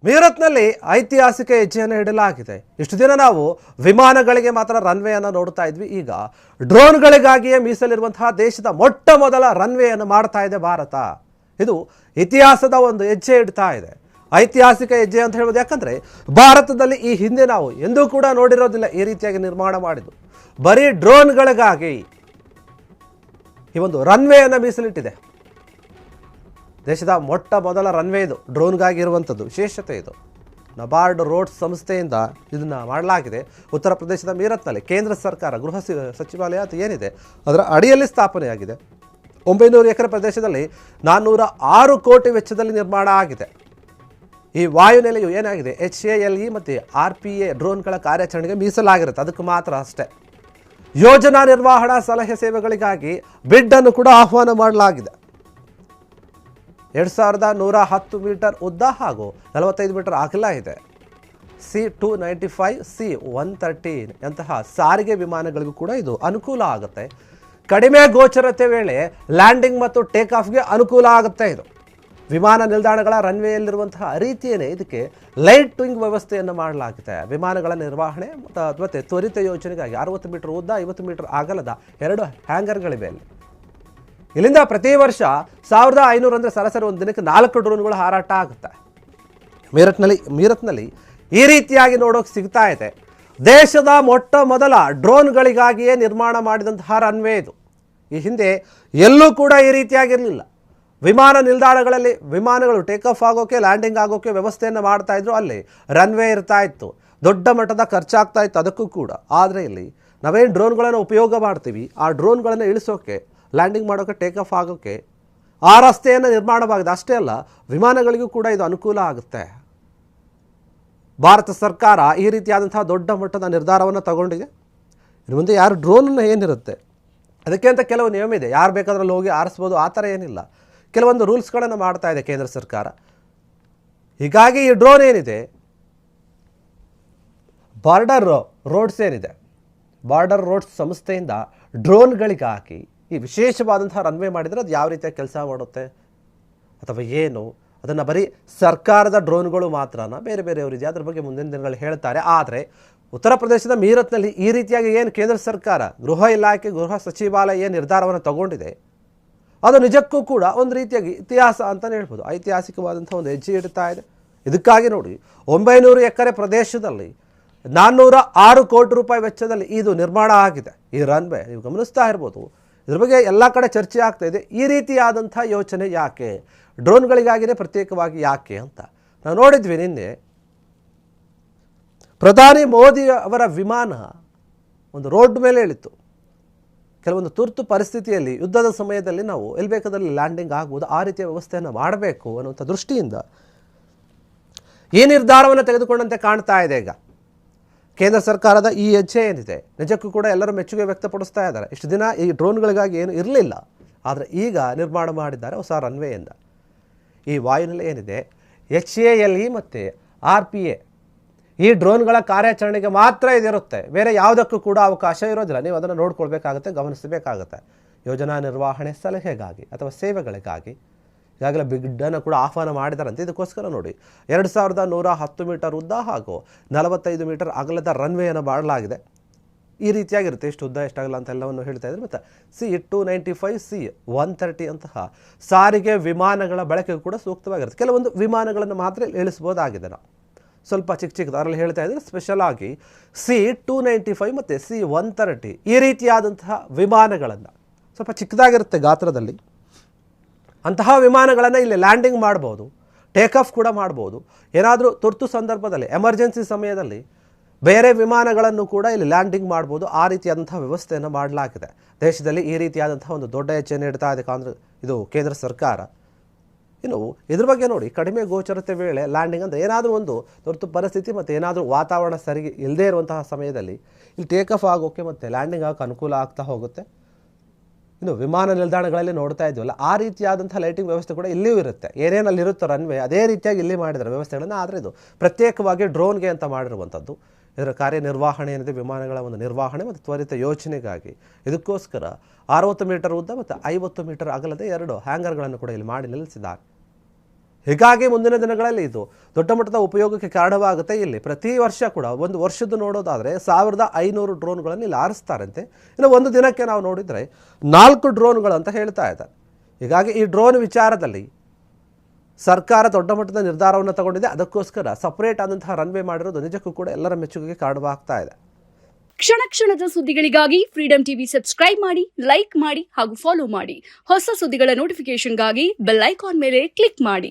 ಮೀರತ್ನಲ್ಲಿ ಐತಿಹಾಸಿಕ ಹೆಜ್ಜೆಯನ್ನು ಇಡಲಾಗಿದೆ. ಇಷ್ಟು ದಿನ ನಾವು ವಿಮಾನಗಳಿಗೆ ಮಾತ್ರ ರನ್ವೇಯನ್ನು ನೋಡ್ತಾ ಇದ್ವಿ. ಈಗ ಡ್ರೋನ್ಗಳಿಗಾಗಿಯೇ ಮೀಸಲಿರುವಂತಹ ದೇಶದ ಮೊಟ್ಟ ಮೊದಲ ರನ್ವೇಯನ್ನು ಮಾಡ್ತಾ ಇದೆ ಭಾರತ. ಇದು ಇತಿಹಾಸದ ಒಂದು ಹೆಜ್ಜೆ ಇಡ್ತಾ ಇದೆ. ಐತಿಹಾಸಿಕ ಹೆಜ್ಜೆ ಅಂತ ಹೇಳ್ಬೋದು. ಯಾಕಂದರೆ ಭಾರತದಲ್ಲಿ ಈ ಹಿಂದೆ ನಾವು ಎಂದೂ ಕೂಡ ನೋಡಿರೋದಿಲ್ಲ ಈ ರೀತಿಯಾಗಿ ನಿರ್ಮಾಣ ಮಾಡಿದ್ದು. ಬರೀ ಡ್ರೋನ್ಗಳಿಗಾಗಿ ಈ ಒಂದು ರನ್ವೇಯನ್ನು ಮೀಸಲಿಟ್ಟಿದೆ. ದೇಶದ ಮೊಟ್ಟ ಮೊದಲ ರನ್ವೇ ಇದು, ಡ್ರೋನ್ಗಾಗಿ ಇರುವಂಥದ್ದು. ವಿಶೇಷತೆ ಇದು. ನಬಾರ್ಡ್ ರೋಡ್ಸ್ ಸಂಸ್ಥೆಯಿಂದ ಇದನ್ನು ಮಾಡಲಾಗಿದೆ. ಉತ್ತರ ಪ್ರದೇಶದ ಮೀರತ್ನಲ್ಲಿ ಕೇಂದ್ರ ಸರ್ಕಾರ ಗೃಹ ಸಚಿವಾಲಯ ಅದು ಏನಿದೆ ಅದರ ಅಡಿಯಲ್ಲಿ ಸ್ಥಾಪನೆಯಾಗಿದೆ. 900 ಎಕರೆ ಪ್ರದೇಶದಲ್ಲಿ 406 ಕೋಟಿ ವೆಚ್ಚದಲ್ಲಿ ನಿರ್ಮಾಣ ಆಗಿದೆ. ಈ ವಾಯುನೆಲೆಯು ಏನಾಗಿದೆ HALE ಮತ್ತು RPA ಡ್ರೋನ್ಗಳ ಕಾರ್ಯಾಚರಣೆಗೆ ಮೀಸಲಾಗಿರುತ್ತೆ. ಅದಕ್ಕೆ ಮಾತ್ರ ಅಷ್ಟೇ. ಯೋಜನಾ ನಿರ್ವಹಣಾ ಸಲಹೆ ಸೇವೆಗಳಿಗಾಗಿ ಬಿಡ್ಡನ್ನು ಕೂಡ ಆಹ್ವಾನ ಮಾಡಲಾಗಿದೆ. 2110 ಮೀಟರ್ ಉದ್ದ ಹಾಗೂ 45 ಮೀಟರ್ ಅಗಲ ಇದೆ. C-295, C-130 ಅಂತಹ ಸಾರಿಗೆ ವಿಮಾನಗಳಿಗೂ ಕೂಡ ಇದು ಅನುಕೂಲ ಆಗುತ್ತೆ. ಕಡಿಮೆ ಗೋಚರತೆ ವೇಳೆ ಲ್ಯಾಂಡಿಂಗ್ ಮತ್ತು ಟೇಕ್ ಆಫ್ಗೆ ಅನುಕೂಲ ಆಗುತ್ತೆ. ಇದು ವಿಮಾನ ನಿಲ್ದಾಣಗಳ ರನ್ವೇಯಲ್ಲಿರುವಂತಹ ರೀತಿಯೇ ಇದಕ್ಕೆ ಲೈಟ್ ವಿಂಗ್ ವ್ಯವಸ್ಥೆಯನ್ನು ಮಾಡಲಾಗಿದೆ. ವಿಮಾನಗಳ ನಿರ್ವಹಣೆ ಮತ್ತು ತ್ವರಿತ ಯೋಜನೆಗಾಗಿ 60 ಮೀಟರ್ ಉದ್ದ 50 ಮೀಟರ್ ಅಗಲದ 2 ಹ್ಯಾಂಗರ್ಗಳಿವೆ ಅಲ್ಲಿ. ಇಲ್ಲಿಂದ ಪ್ರತಿ ವರ್ಷ 1500 ಅಂದರೆ ಸರಾಸರಿ ಒಂದು ದಿನಕ್ಕೆ 4 ಡ್ರೋನ್ಗಳು ಹಾರಾಟ ಆಗುತ್ತೆ. ಮೀರತ್ನಲ್ಲಿ ಈ ರೀತಿಯಾಗಿ ನೋಡೋಕೆ ಸಿಗ್ತಾ ಇದೆ. ದೇಶದ ಮೊಟ್ಟ ಮೊದಲ ಡ್ರೋನ್ಗಳಿಗಾಗಿಯೇ ನಿರ್ಮಾಣ ಮಾಡಿದಂತಹ ರನ್ವೇ ಇದು. ಈ ಹಿಂದೆ ಎಲ್ಲೂ ಕೂಡ ಈ ರೀತಿಯಾಗಿರಲಿಲ್ಲ. ವಿಮಾನ ನಿಲ್ದಾಣಗಳಲ್ಲಿ ವಿಮಾನಗಳು ಟೇಕ್ ಆಫ್ ಆಗೋಕ್ಕೆ ಲ್ಯಾಂಡಿಂಗ್ ಆಗೋಕ್ಕೆ ವ್ಯವಸ್ಥೆಯನ್ನು ಮಾಡ್ತಾ ಇದ್ರು. ಅಲ್ಲಿ ರನ್ವೇ ಇರ್ತಾ ಇತ್ತು. ದೊಡ್ಡ ಮಟ್ಟದ ಖರ್ಚಾಗ್ತಾ ಇತ್ತು ಅದಕ್ಕೂ ಕೂಡ. ಆದರೆ ಇಲ್ಲಿ ನಾವೇನು ಡ್ರೋನ್ಗಳನ್ನು ಉಪಯೋಗ ಮಾಡ್ತೀವಿ, ಆ ಡ್ರೋನ್ಗಳನ್ನು ಇಳಿಸೋಕ್ಕೆ, ಲ್ಯಾಂಡಿಂಗ್ ಮಾಡೋಕ್ಕೆ, ಟೇಕ್ ಆಫ್ ಆಗೋಕ್ಕೆ ಆ ರಸ್ತೆಯನ್ನು ನಿರ್ಮಾಣವಾಗಿದೆ. ಅಷ್ಟೇ ಅಲ್ಲ, ವಿಮಾನಗಳಿಗೂ ಕೂಡ ಇದು ಅನುಕೂಲ ಆಗುತ್ತೆ. ಭಾರತ ಸರ್ಕಾರ ಈ ರೀತಿಯಾದಂತಹ ದೊಡ್ಡ ಮಟ್ಟದ ನಿರ್ಧಾರವನ್ನು ತಗೊಂಡಿದೆ. ಇನ್ನು ಮುಂದೆ ಯಾರು ಡ್ರೋನನ್ನು ಏನಿರುತ್ತೆ ಅದಕ್ಕೆ ಅಂತ ಕೆಲವು ನಿಯಮ ಇದೆ. ಯಾರು ಬೇಕಾದ್ರಲ್ಲಿ ಹೋಗಿ ಆರಿಸ್ಬೋದು, ಆ ಥರ ಏನಿಲ್ಲ. ಕೆಲವೊಂದು ರೂಲ್ಸ್ಗಳನ್ನು ಮಾಡ್ತಾ ಇದೆ ಕೇಂದ್ರ ಸರ್ಕಾರ. ಹೀಗಾಗಿ ಈ ಡ್ರೋನ್ ಏನಿದೆ, ಬಾರ್ಡರ್ ರೋಡ್ಸ್ ಏನಿದೆ, ಬಾರ್ಡರ್ ರೋಡ್ಸ್ ಸಂಸ್ಥೆಯಿಂದ ಡ್ರೋನ್ಗಳಿಗಾಗಿ ಈ ವಿಶೇಷವಾದಂತಹ ರನ್ವೇ ಮಾಡಿದರೆ ಅದು ಯಾವ ರೀತಿಯಾಗಿ ಕೆಲಸ ಮಾಡುತ್ತೆ ಅಥವಾ ಏನು, ಅದನ್ನು ಬರೀ ಸರ್ಕಾರದ ಡ್ರೋನ್ಗಳು ಮಾತ್ರನ, ಬೇರೆ ಬೇರೆಯವರಿದೆ, ಅದ್ರ ಬಗ್ಗೆ ಮುಂದಿನ ದಿನಗಳು ಹೇಳ್ತಾರೆ. ಆದರೆ ಉತ್ತರ ಪ್ರದೇಶದ ಮೀರತ್ನಲ್ಲಿ ಈ ರೀತಿಯಾಗಿ ಏನು ಕೇಂದ್ರ ಸರ್ಕಾರ, ಗೃಹ ಇಲಾಖೆ, ಗೃಹ ಸಚಿವಾಲಯ ಏನು ನಿರ್ಧಾರವನ್ನು ತಗೊಂಡಿದೆ ಅದು ನಿಜಕ್ಕೂ ಕೂಡ ಒಂದು ರೀತಿಯಾಗಿ ಇತಿಹಾಸ ಅಂತಲೇ ಹೇಳ್ಬೋದು. ಐತಿಹಾಸಿಕವಾದಂಥ ಒಂದು ಹೆಜ್ಜೆ ಇಡ್ತಾ ಇದೆ. ಇದಕ್ಕಾಗಿ ನೋಡಿ 900 ಎಕರೆ ಪ್ರದೇಶದಲ್ಲಿ 406 ಕೋಟಿ ರೂಪಾಯಿ ವೆಚ್ಚದಲ್ಲಿ ಇದು ನಿರ್ಮಾಣ ಆಗಿದೆ. ಈ ರನ್ವೇ ನೀವು ಗಮನಿಸ್ತಾ ಇರ್ಬೋದು. ಇದ್ರ ಬಗ್ಗೆ ಎಲ್ಲ ಕಡೆ ಚರ್ಚೆ ಆಗ್ತಾ ಇದೆ. ಈ ರೀತಿಯಾದಂಥ ಯೋಚನೆ ಯಾಕೆ, ಡ್ರೋನ್ಗಳಿಗಾಗಿಯೇ ಪ್ರತ್ಯೇಕವಾಗಿ ಯಾಕೆ ಅಂತ ನಾವು ನೋಡಿದ್ವಿ. ನಿನ್ನೆ ಪ್ರಧಾನಿ ಮೋದಿ ಅವರ ವಿಮಾನ ಒಂದು ರೋಡ್ ಮೇಲೆ ಇಳಿತು. ಕೆಲವೊಂದು ತುರ್ತು ಪರಿಸ್ಥಿತಿಯಲ್ಲಿ, ಯುದ್ಧದ ಸಮಯದಲ್ಲಿ ನಾವು ಎಲ್ಲಿ ಬೇಕಾದಲ್ಲಿ ಲ್ಯಾಂಡಿಂಗ್ ಆಗ್ಬೋದು, ಆ ರೀತಿಯ ವ್ಯವಸ್ಥೆಯನ್ನು ಮಾಡಬೇಕು ಅನ್ನುವಂಥ ದೃಷ್ಟಿಯಿಂದ ಈ ನಿರ್ಧಾರವನ್ನು ತೆಗೆದುಕೊಂಡಂತೆ ಕಾಣ್ತಾ ಇದೆ. ಈಗ ಕೇಂದ್ರ ಸರ್ಕಾರದ ಈ ಹೆಜ್ಜೆ ಏನಿದೆ ನಿಜಕ್ಕೂ ಕೂಡ ಎಲ್ಲರೂ ಮೆಚ್ಚುಗೆ ವ್ಯಕ್ತಪಡಿಸ್ತಾ ಇದ್ದಾರೆ. ಇಷ್ಟು ದಿನ ಈ ಡ್ರೋನ್ಗಳಿಗಾಗಿ ಏನು ಇರಲಿಲ್ಲ, ಆದರೆ ಈಗ ನಿರ್ಮಾಣ ಮಾಡಿದ್ದಾರೆ ಹೊಸ ರನ್ವೇಯಿಂದ. ಈ ವಾಯುನೆಲೆ ಏನಿದೆ HALE ಮತ್ತು RPA ಈ ಡ್ರೋನ್ಗಳ ಕಾರ್ಯಾಚರಣೆಗೆ ಮಾತ್ರ ಇದಿರುತ್ತೆ. ಬೇರೆ ಯಾವುದಕ್ಕೂ ಕೂಡ ಅವಕಾಶ ಇರೋದಿಲ್ಲ. ನೀವು ಅದನ್ನು ನೋಡ್ಕೊಳ್ಬೇಕಾಗುತ್ತೆ, ಗಮನಿಸಬೇಕಾಗುತ್ತೆ. ಯೋಜನಾ ನಿರ್ವಹಣೆ ಸಲಹೆಗಾಗಿ ಅಥವಾ ಸೇವೆಗಳಿಗಾಗಿ ಈಗಾಗಲೇ ಬಿಡ್ಡನ್ನು ಕೂಡ ಆಹ್ವಾನ ಮಾಡಿದಾರಂತೆ. ಇದಕ್ಕೋಸ್ಕರ ನೋಡಿ 2110 ಮೀಟರ್ ಉದ್ದ ಹಾಗೂ 45 ಮೀಟರ್ ಅಗಲದ ರನ್ವೇಯನ್ನು ಮಾಡಲಾಗಿದೆ. ಈ ರೀತಿಯಾಗಿರುತ್ತೆ. ಎಷ್ಟು ಉದ್ದ ಎಷ್ಟಾಗಲ್ಲ ಅಂತ ಎಲ್ಲವನ್ನು ಹೇಳ್ತಾ ಇದ್ದಾರೆ. ಮತ್ತು C-295, C-130 ಅಂತಹ ಸಾರಿಗೆ ವಿಮಾನಗಳ ಬಳಕೆಗೂ ಕೂಡ ಸೂಕ್ತವಾಗಿರುತ್ತೆ. ಕೆಲವೊಂದು ವಿಮಾನಗಳನ್ನು ಮಾತ್ರ ಇಳಿಸ್ಬೋದಾಗಿದೆ. ನಾವು ಸ್ವಲ್ಪ ಚಿಕ್ಕದು ಅದರಲ್ಲಿ ಹೇಳ್ತಾ ಇದ್ದಾರೆ. ಸ್ಪೆಷಲ್ ಆಗಿ C-295 ಮತ್ತು C-130 ಈ ರೀತಿಯಾದಂತಹ ವಿಮಾನಗಳನ್ನು, ಸ್ವಲ್ಪ ಚಿಕ್ಕದಾಗಿರುತ್ತೆ ಗಾತ್ರದಲ್ಲಿ, ಅಂತಹ ವಿಮಾನಗಳನ್ನು ಇಲ್ಲಿ ಲ್ಯಾಂಡಿಂಗ್ ಮಾಡ್ಬೋದು, ಟೇಕ್ ಆಫ್ ಕೂಡ ಮಾಡ್ಬೋದು. ಏನಾದರೂ ತುರ್ತು ಸಂದರ್ಭದಲ್ಲಿ, ಎಮರ್ಜೆನ್ಸಿ ಸಮಯದಲ್ಲಿ ಬೇರೆ ವಿಮಾನಗಳನ್ನು ಕೂಡ ಇಲ್ಲಿ ಲ್ಯಾಂಡಿಂಗ್ ಮಾಡ್ಬೋದು. ಆ ರೀತಿಯಾದಂಥ ವ್ಯವಸ್ಥೆಯನ್ನು ಮಾಡಲಾಗಿದೆ. ದೇಶದಲ್ಲಿ ಈ ರೀತಿಯಾದಂಥ ಒಂದು ದೊಡ್ಡ ಹೆಜ್ಜೆ ನೀಡ್ತಾ ಇದೆ ಇದು ಕೇಂದ್ರ ಸರ್ಕಾರ. ಇನ್ನು ಇದ್ರ ಬಗ್ಗೆ ನೋಡಿ, ಕಡಿಮೆ ಗೋಚರತೆ ವೇಳೆ ಲ್ಯಾಂಡಿಂಗ್ ಅಂದರೆ ಏನಾದರೂ ಒಂದು ತುರ್ತು ಪರಿಸ್ಥಿತಿ ಮತ್ತು ಏನಾದರೂ ವಾತಾವರಣ ಸರಿ ಇಲ್ಲದೇ ಇರುವಂತಹ ಸಮಯದಲ್ಲಿ ಇಲ್ಲಿ ಟೇಕ್ ಆಫ್ ಆಗೋಕ್ಕೆ ಮತ್ತು ಲ್ಯಾಂಡಿಂಗ್ ಆಗೋಕ್ಕೆ ಅನುಕೂಲ ಆಗ್ತಾ ಹೋಗುತ್ತೆ. ಇನ್ನು ವಿಮಾನ ನಿಲ್ದಾಣಗಳಲ್ಲಿ ನೋಡ್ತಾ ಇದ್ವಲ್ಲ, ಆ ರೀತಿಯಾದಂಥ ಲೈಟಿಂಗ್ ವ್ಯವಸ್ಥೆ ಕೂಡ ಇಲ್ಲಿಯೂ ಇರುತ್ತೆ. ಏನೇನಲ್ಲಿರುತ್ತೋ ರನ್ವೇ ಅದೇ ರೀತಿಯಾಗಿ ಇಲ್ಲಿ ಮಾಡಿದ್ದಾರೆ ವ್ಯವಸ್ಥೆಗಳನ್ನು. ಆದರೆ ಇದು ಪ್ರತ್ಯೇಕವಾಗಿ ಡ್ರೋನ್ಗೆ ಅಂತ ಮಾಡಿರುವಂಥದ್ದು. ಇದರ ಕಾರ್ಯನಿರ್ವಹಣೆ ಏನಿದೆ, ವಿಮಾನಗಳ ಒಂದು ನಿರ್ವಹಣೆ ಮತ್ತು ತ್ವರಿತ ಯೋಜನೆಗಾಗಿ ಇದಕ್ಕೋಸ್ಕರ 60 ಮೀಟರ್ ಉದ್ದ ಮತ್ತು 50 ಮೀಟರ್ ಅಗಲದ 2 ಹ್ಯಾಂಗರ್ಗಳನ್ನು ಕೂಡ ಇಲ್ಲಿ ಮಾಡಿ ನಿಲ್ಲಿಸಿದ್ದಾರೆ. ಹೀಗಾಗಿ ಮುಂದಿನ ದಿನಗಳಲ್ಲಿ ಇದು ದೊಡ್ಡ ಮಟ್ಟದ ಉಪಯೋಗಕ್ಕೆ ಕಾರಣವಾಗುತ್ತೆ. ಇಲ್ಲಿ ಪ್ರತಿ ವರ್ಷ ಕೂಡ ಒಂದು ವರ್ಷದ್ದು ನೋಡೋದಾದರೆ 1500 ಡ್ರೋನ್ಗಳನ್ನು ಇಲ್ಲಿ ಹಾರಿಸ್ತಾರಂತೆ. ಇನ್ನು ಒಂದು ದಿನಕ್ಕೆ ನಾವು ನೋಡಿದರೆ 4 ಡ್ರೋನ್ಗಳು ಅಂತ ಹೇಳ್ತಾ ಇದ್ದಾರೆ. ಹೀಗಾಗಿ ಈ ಡ್ರೋನ್ ವಿಚಾರದಲ್ಲಿ ಸರ್ಕಾರ ದೊಡ್ಡ ಮಟ್ಟದ ನಿರ್ಧಾರವನ್ನು ತಗೊಂಡಿದೆ. ಅದಕ್ಕೋಸ್ಕರ ಸಪರೇಟ್ ಆದಂತಹ ರನ್ವೇ ಮಾಡಿರೋದು ನಿಜಕ್ಕೂ ಕೂಡ ಎಲ್ಲರ ಮೆಚ್ಚುಗೆಗೆ ಕಾರಣವಾಗ್ತಾ ಇದೆ. ಕ್ಷಣ ಕ್ಷಣದ ಸುದ್ದಿಗಳಿಗಾಗಿ ಫ್ರೀಡಂ ಟಿವಿ ಸಬ್ಸ್ಕ್ರೈಬ್ ಮಾಡಿ, ಲೈಕ್ ಮಾಡಿ ಹಾಗೂ ಫಾಲೋ ಮಾಡಿ. ಹೊಸ ಸುದ್ದಿಗಳ ನೋಟಿಫಿಕೇಶನ್ಗಾಗಿ ಬೆಲ್ ಐಕಾನ್ ಮೇಲೆ ಕ್ಲಿಕ್ ಮಾಡಿ.